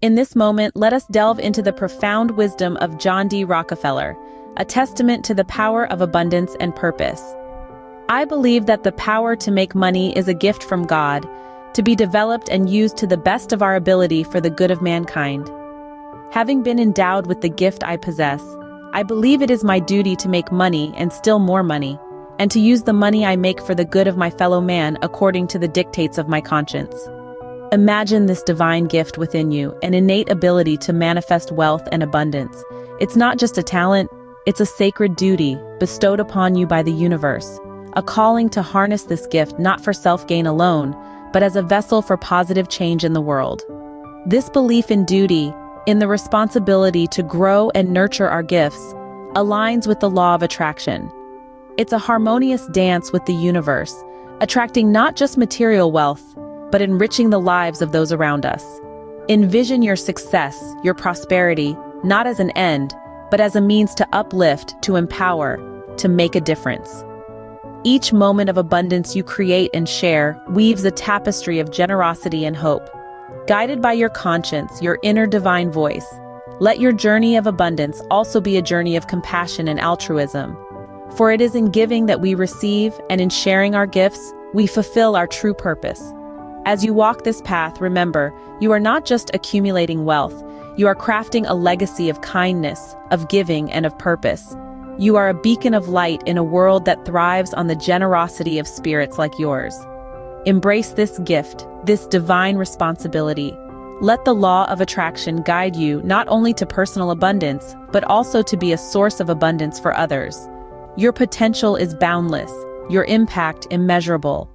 In this moment, let us delve into the profound wisdom of John D. Rockefeller, a testament to the power of abundance and purpose. I believe that the power to make money is a gift from God, to be developed and used to the best of our ability for the good of mankind. Having been endowed with the gift I possess, I believe it is my duty to make money and still more money, and to use the money I make for the good of my fellow man according to the dictates of my conscience. Imagine this divine gift within you, an innate ability to manifest wealth and abundance. It's not just a talent, it's a sacred duty bestowed upon you by the universe, a calling to harness this gift not for self-gain alone, but as a vessel for positive change in the world. This belief in duty, in the responsibility to grow and nurture our gifts, aligns with the law of attraction. It's a harmonious dance with the universe, attracting not just material wealth, but enriching the lives of those around us. Envision your success, your prosperity, not as an end, but as a means to uplift, to empower, to make a difference. Each moment of abundance you create and share weaves a tapestry of generosity and hope. Guided by your conscience, your inner divine voice, let your journey of abundance also be a journey of compassion and altruism. For it is in giving that we receive, and in sharing our gifts, we fulfill our true purpose. As you walk this path, remember, you are not just accumulating wealth, you are crafting a legacy of kindness, of giving, and of purpose. You are a beacon of light in a world that thrives on the generosity of spirits like yours. Embrace this gift, this divine responsibility. Let the law of attraction guide you not only to personal abundance, but also to be a source of abundance for others. Your potential is boundless, your impact immeasurable.